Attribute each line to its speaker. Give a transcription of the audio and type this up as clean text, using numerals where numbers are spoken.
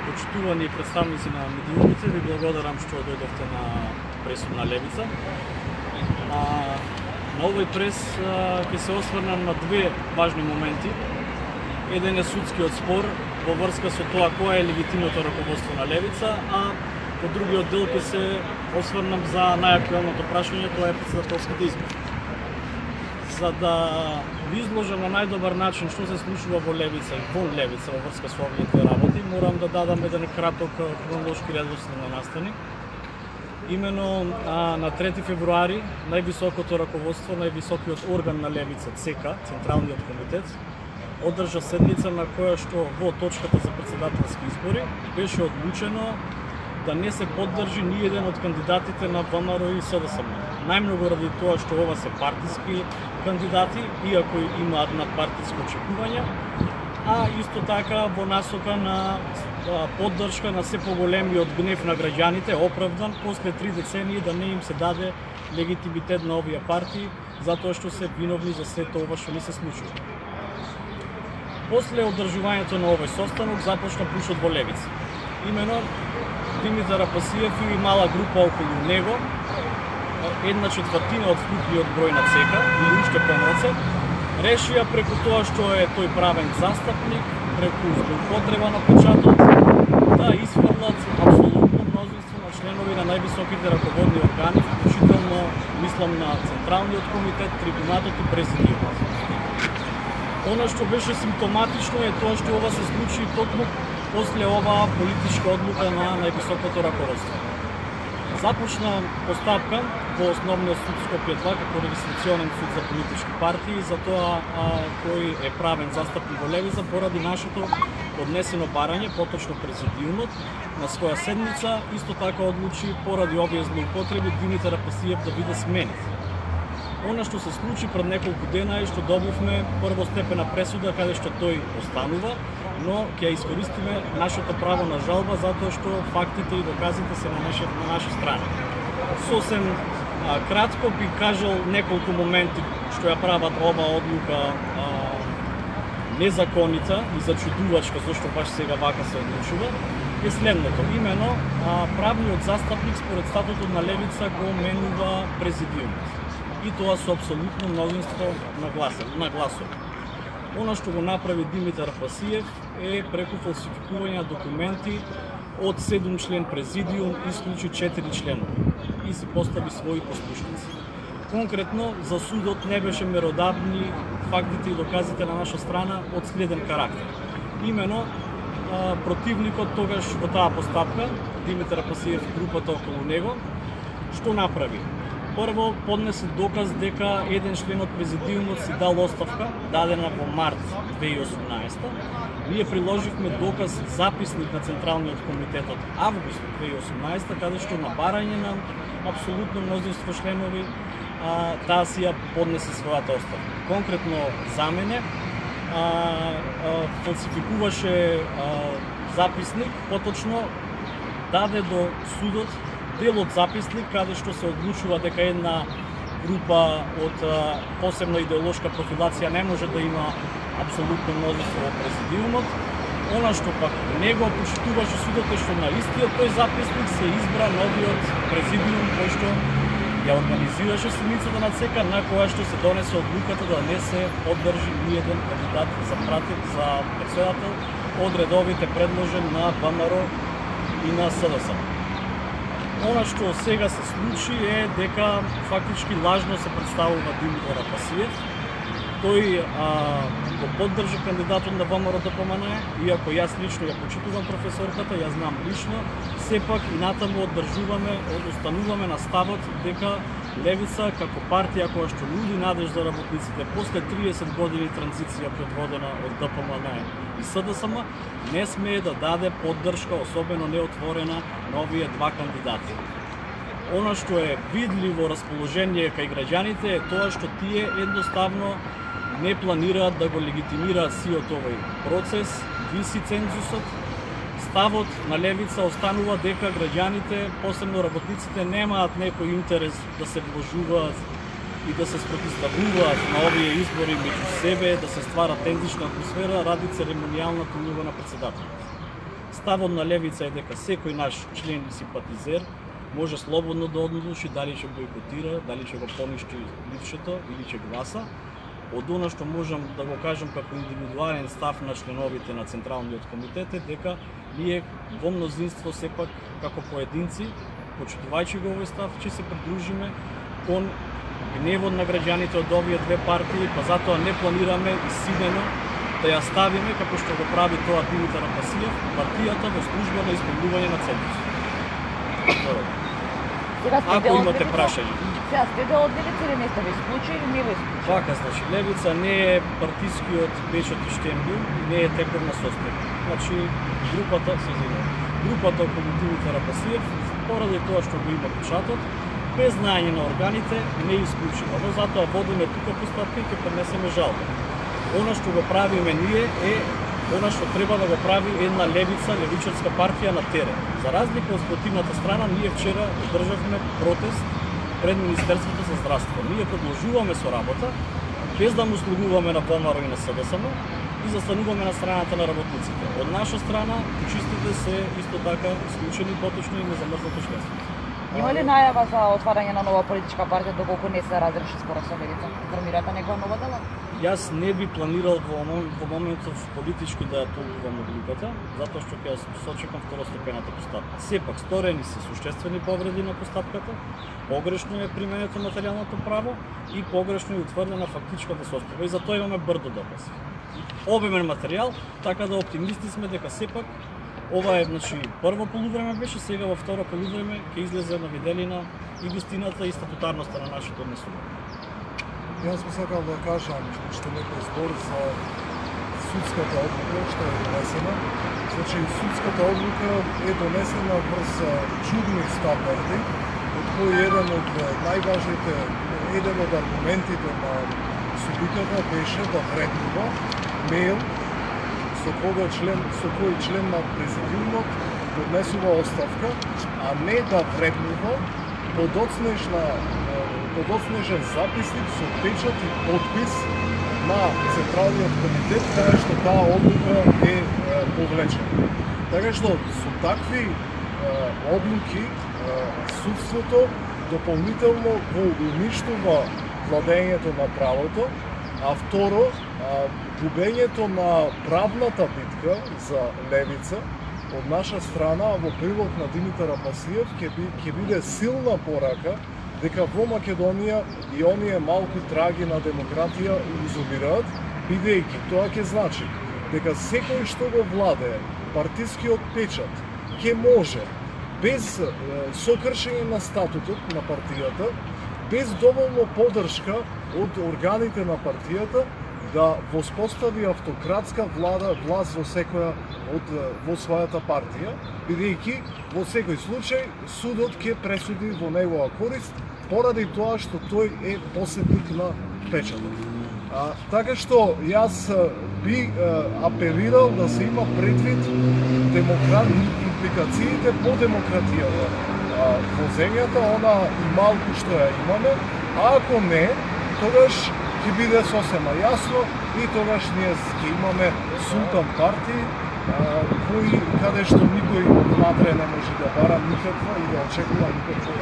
Speaker 1: почитувани представници на медиумите, ви благодарам што дојдовте на пресудна левица. На овој прес ќе се осврнам на две важни моменти. Еден е судскиот спор во врска со тоа кој е легитимното раководство на левица, а по другиот дел ќе се осврнам за најактуелното прашање, тоа е претседателските избори. За да ви изложам на најдобар начин што се случува во левица и вон левица во врска со овие две работи, морам да дадам еден краток хронолошки редослед на настани. Имено на 3 февруари највисокото раководство, највисокиот орган на левица, ЦК, Централниот комитет, одржа седница на која што во точката за претседателски избори беше одлучено да не се поддржи ни еден од кандидатите на ВМРО и СДСМ. Најмногу ради тоа што ова се партиски кандидати, иако имаат надпартиски очекувања, а исто така во насока на поддршка на се поголемиот гнев на граѓаните, оправдан после 3 децении да не им се даде легитимитет на овие партии, затоа што се виновни за сето ова што ни се случува. После одржувањето на овој состанок започна пушот во левица. Имено Димитар Апасиев и мала група околу него, 1/4 од вкупниот број на ЦК или уште помалце, решија преку тоа што е тој правен застапник, преку злоупотреба на печатот, да изфрлат апсолутно мнозинство на членови на највисоките раководни органи, вклучително мислам на Централниот комитет, Трибунатот и Президиумот. Она што беше симптоматично е тоа што ова се случи токму после оваа политичка одлука на највисокото раководство. Започна постапка во Основниот суд Скопје 2 како регистрационен суд за политички партии за тоа кој е правен застапник во левица поради нашето поднесено барање, поточно Президиумот на своја седница исто така одлучи поради овие злоупотреби Димитар Апасиев да биде сменет. Она што се случи пред неколку дена е што добивме првостепена пресуда каде што тој останува, но ќе искористиме нашето право на жалба затоа што фактите и доказите се на наша страна. Сосем кратко би кажал неколку моменти што ја прават оваа одлука незаконита и зачудувачка, зашто баш сега вака се одлучува, е следното. Имено, правниот застапник според статутот на левица го менува Президиумот. И тоа со апсолутно мнозинство на гласови. Она што го направи Димитар Апасиев е преку фалсификување на документи од 7 член Президиум исклучи 4 членови и си постави своји послушници. Конкретно, за судот не беше меродавни фактите и доказите на наша страна од следен карактер. Имено, противникот тогаш во таа постапка, Димитар Апасиев и групата околу него, што направи? Прво, поднесе доказ дека еден член од Президиумот си дал оставка, дадена во март 2018. Ние приложивме доказ записник на Централниот комитет од август 2018, каде што на барање на апсолутно мнозинство членови таа си ја поднесе својата оставка. Конкретно за мене, фалсификуваше записник, поточно даде до судот дел од записник каде што се одлучува дека една група од посебна идеолошка профилација не може да има апсолутно мнозинство во Президиумот. Она што пак не го почитуваше судот е што на истиот тој записник се избра новиот Президиум кој што ја организираше седницата на ЦК на која што се донесе одлуката да не се поддржи ни еден кандидат за председател од редовите предложен на ВМРО и на СДСМ. Она што сега се случи е дека фактички лажно се представува Димитар Апасиев. Тој го поддржа кандидатот на ВМРО ДПМН, иако јас лично ја почитувам професорката, ја знам лично, сепак и натаму остануваме на ставот дека левица како партија која што нуди надеж за работниците после 30 години транзиција предводена од ДПМН и СДСМ не смее да даде поддршка, особено неотворена, на овие два кандидати. Она што е видливо расположение кај граѓаните е тоа што тие едноставно не планираат да го легитимираат сиот овој процес, виси цензусот. Ставот на левица останува дека граѓаните, посебно работниците, немаат некој интерес да се вложуваат и да се спротивставуваат на овие избори меѓу себе, да се ствара тензична атмосфера ради церемонијалната улога на председателот. ставот на левица е дека секој наш член и симпатизер може слободно да одлучи дали ќе бойкотира, дали ќе го поништи ливчето или ќе гласа. Од она што можам да го кажам како индивидуален став на членовите на Централниот комитет е дека ние во мнозинство сепак како поединци, почитувајќи го овој став, ќе се придружиме кон гневот на граѓаните од овие две партии, па затоа не планираме изсилено да ја ставиме како што го прави тоа Димитар Апасиев, партијата во служба на исполнување на цензус. Ако имате прашање.
Speaker 2: Сега сте дел од Левица или не сте ве исклучи или не ве исклучи?
Speaker 1: Вака, значи, Левица не е партискиот печат и штембил и не е тековна состојба. Значи, групата околу Димитар Апасиев, поради тоа што го има печатот, без знаење на органите, не исклучува. Но затоа водиме тука постапка и ќе поднесеме жалба. Она што го правиме ние е она што треба да го прави една левичарска партија на терен. За разлика од спротивната страна, ние вчера одржавме протест пред Министерството за здравство. Ние продолжуваме со работа, без да му слугуваме на ВМРО и на СДСМ и застануваме на страната на работниците. Од наша страна, чистите се исто така исклучени поточно и незамрзнато членство.
Speaker 2: Има ли најава за отварање на нова политичка партија доколку не се разреши спорот со Левица? Формирате некоја нова дела?
Speaker 1: Јас не би планирал во моментов политички да ја толкувам одлуката, затоа што ќе сочекам второстепената постапка. Сепак, сторени се суштествени повреди на постапката, погрешно е применето материјалното право и погрешно е утврдена фактичката состојба и за тоа имаме брдо докази. Обемен материјал, така да оптимисти сме дека сепак ова е, значи, прво полувреме беше, сега во второ полувреме ќе излезе на виделина и вистината и статутарноста на нашето однесување.
Speaker 3: Јас би сакал да кажам уште некој збор за судската одлука што е донесена. Значи, судската одлука е донесена врз чудни стандарди, од кој еден од најважните, еден од аргументите на судиката беше да вреднува мејл со кој член на президиумот поднесува оставка, а не да вреднува подоцнежен записник со печат и подпис на Централниот комитет, каде што таа одлука е повлечена. Така што со такви одлуки судството дополнително го уништува владењето на правото, а второ, губењето на правната битка за левица од наша страна во прилог на Димитар Апасиев ќе биде силна порака дека во Македонија и оние малку траги на демократија изумираат, бидејќи тоа ќе значи дека секој што го владее партискиот печат ќе може без сокршење на статутот на партијата, без доволно поддршка од органите на партијата да воспостави автократска власт во својата партија, бидејќи во секој случај судот ќе пресуди во негова корист поради тоа што тој е посетник на печатот. Така што јас би апелирал да се има предвид импликациите по демократијата во земјата, она и малку што ја имаме, а ако не, тогаш ќе биде сосема јасно и тогаш ние ќе имаме султан партии каде што никој внатре не може да бара никаква и да очекува никаква